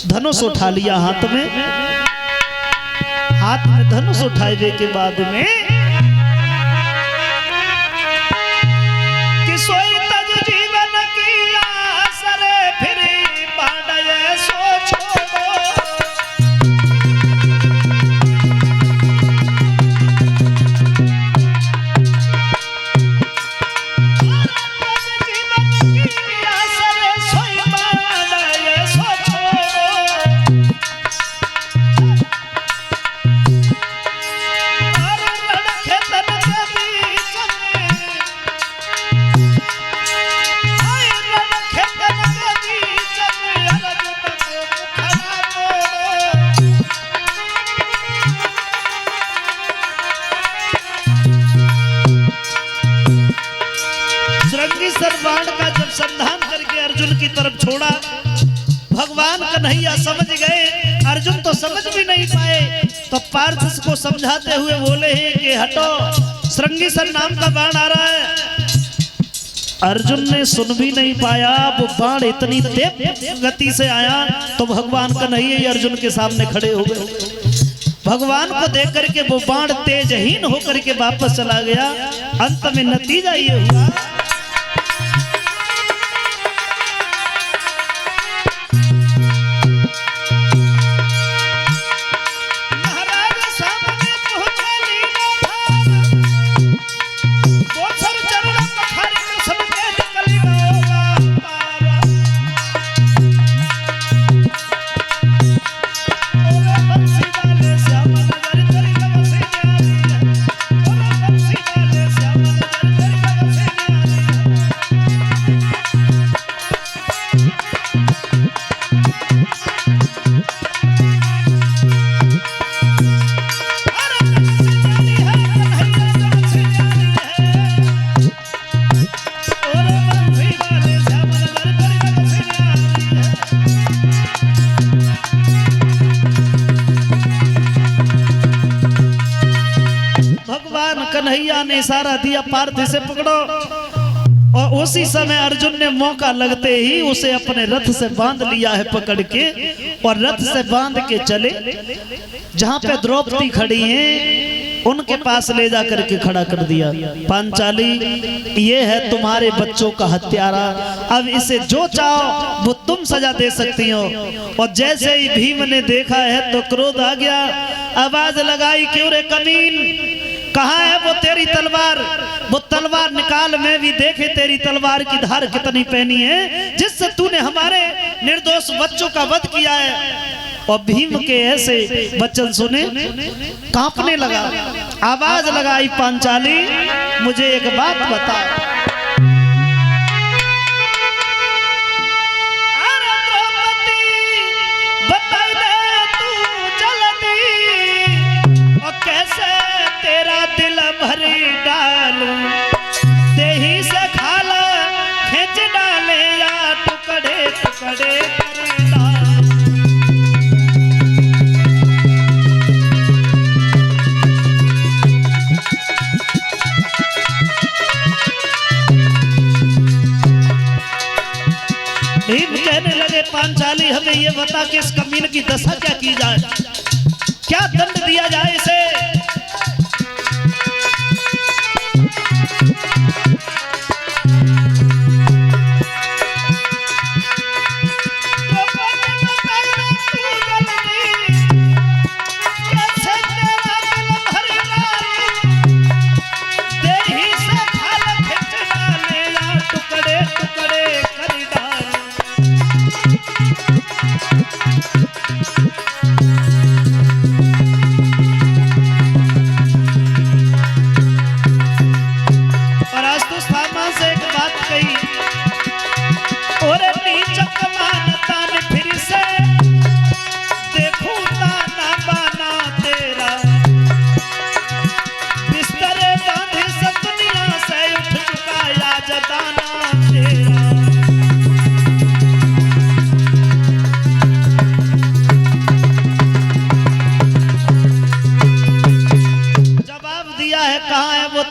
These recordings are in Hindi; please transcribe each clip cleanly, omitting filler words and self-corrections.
धनुष उठा लिया हाथ में। हाथ में धनुष उठाए के बाद में कि सोई तज जीवन की आसर फिर बांधे सो छोड़ो। बाण का जब संधान करके अर्जुन की तरफ छोड़ा, भगवान कन्हैया समझ गए। अर्जुन तो समझ भी नहीं पाए, तो पार्थ को समझाते हुए बोले हैं कि हटो, श्रृंगिसर नाम का बाण आ रहा है। अर्जुन ने सुन भी नहीं पाया, वो बाण इतनी तेज गति से आया तो भगवान कन्हैया ही अर्जुन के सामने खड़े हो गए। भगवान को देख करके वो बाण तेजहीन होकर के वापस चला गया। अंत में नतीजा ये हुआ कन्हैया ने इशारा दिया, पार्थ से पकड़ो। और उसी समय अर्जुन ने मौका लगते ही उसे अपने रथ से बांध लिया है पकड़ के, और रथ से बांध के चले जहां पे द्रौपदी खड़ी हैं उनके पास ले जा करके खड़ा कर दिया। पांचाली, ये है तुम्हारे बच्चों का हत्यारा, अब इसे जो चाहो वो तुम सजा दे सकती हो। और जैसे ही भीम ने देखा है तो क्रोध आ गया, आवाज लगाई, क्यों रे कमीन, कहाँ है वो तेरी तलवार? वो तलवार निकाल, मैं भी देखे तेरी तलवार की धार कितनी पहनी है, जिससे तूने हमारे निर्दोष बच्चों का वध किया है। और भीम के ऐसे वचन सुने कांपने लगा, आवाज लगाई, पांचाली मुझे एक बात बता, दिल भरी डालूं देही से खाला खींच डाले या टुकड़े टुकड़े कर डाल। भीम कहने लगे, पांचाली हमें ये बता कि इस कमीन की दशा क्या की जाए, क्या दंड दिया जाए इसे?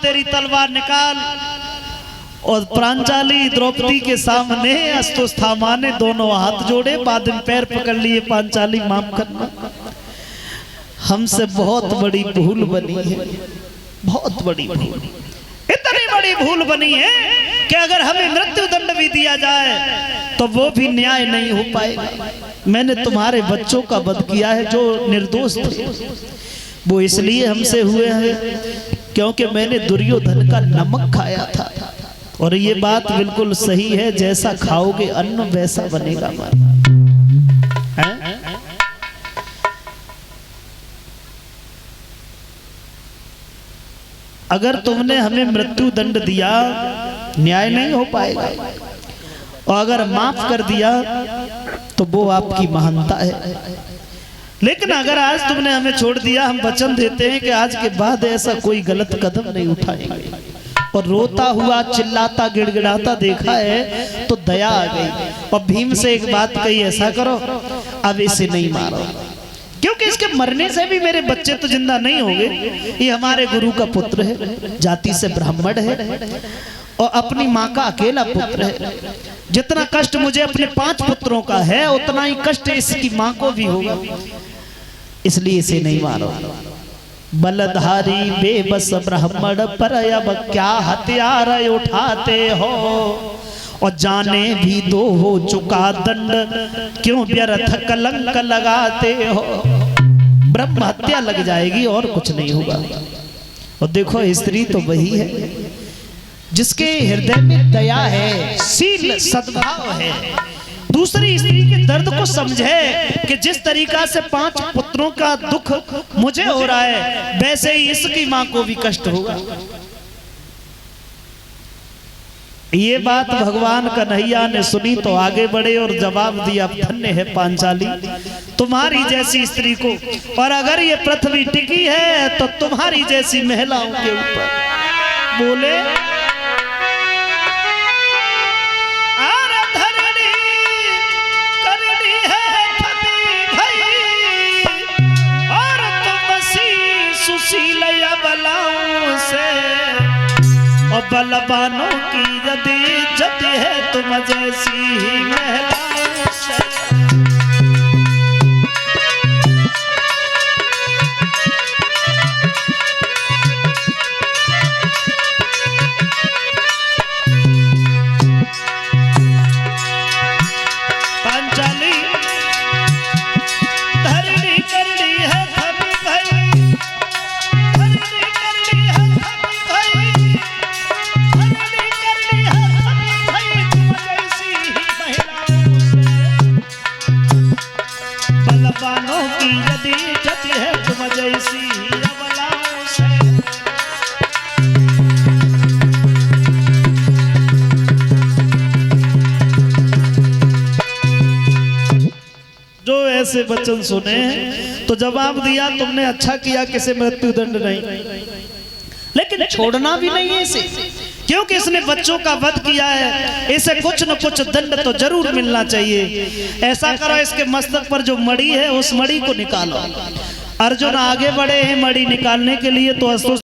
तेरी तलवार निकाल। और प्रांचाली द्रौपदी के सामने अस्तुस्थामा ने दोनों हाथ जोड़े, बाद में पैर पकड़ लिए, पांचाली माफ करना, हमसे बहुत बड़ी भूल बनी है, बहुत बड़ी भूल, इतनी बड़ी भूल बनी है कि अगर हमें मृत्यु दंड भी दिया जाए तो वो भी न्याय नहीं हो पाएगा। मैंने तुम्हारे बच्चों का वध किया है जो निर्दोष थे, वो इसलिए हमसे हुए हैं क्योंकि मैंने दुर्योधन का नमक खाया था। और ये बात बिल्कुल सही है, जैसा खाओगे अन्न वैसा बनेगा मन। अगर तुमने हमें मृत्यु दंड दिया न्याय नहीं हो पाएगा, और अगर माफ कर दिया तो वो आपकी महानता है। लेकिन अगर आज तुमने हमें छोड़ दिया, हम वचन देते हैं कि आज के बाद ऐसा कोई गलत कदम नहीं उठाएंगे। और रोता हुआ चिल्लाता गिड़गिड़ाता देखा है तो दया आ गई, और भीम से एक बात कही, ऐसा करो अब इसे नहीं मारो, क्योंकि इसके मरने से भी मेरे बच्चे तो जिंदा नहीं होंगे। ये हमारे गुरु का पुत्र है, जाति से ब्राह्मण है, और अपनी माँ का अकेला पुत्र है। जितना कष्ट मुझे अपने 5 पुत्रों का है, उतना ही कष्ट इसकी माँ को भी होगा, इसलिए इसे नहीं मारो। बलधारी बेबस ब्राह्मण पर अब क्या हथियार उठाते हो, और जाने भी दो हो चुका दंड, क्यों व्यर्थ कलंक लगाते हो। ब्रह्म हत्या लग जाएगी और कुछ नहीं होगा। और देखो स्त्री तो वही है जिसके हृदय में दया है, शील सद्भाव है, दूसरी स्त्री के दर्द को समझे कि जिस तरीका से 5 पुत्रों का दुख मुझे हो रहा है, वैसे ही इसकी मां को भी कष्ट होगा। ये बात भगवान कन्हैया ने सुनी तो आगे बढ़े और जवाब दिया, धन्य है पांचाली तुम्हारी जैसी स्त्री को, और अगर ये पृथ्वी टिकी है तो तुम्हारी जैसी महिलाओं के ऊपर। बोले बलाओं से, और बलवानों की यदि इज्जत है तुम जैसी ही महिलाओं से। पांचाली धरणी करनी है धनी भाई, बलवानों की यदि इज्जत है तुम जैसी अबलाओं से। जो ऐसे वचन सुने तो जवाब दिया, तुमने अच्छा किया कि इसे मृत्यु दंड नहीं, लेकिन छोड़ना भी नहीं है इसे, क्योंकि इसने बच्चों का वध किया है, इसे कुछ न कुछ दंड तो जरूर मिलना चाहिए। ऐसा करो, इसके मस्तक पर जो मणि है उस मणि को निकालो। अर्जुन आगे बढ़े हैं मणि निकालने के लिए, तो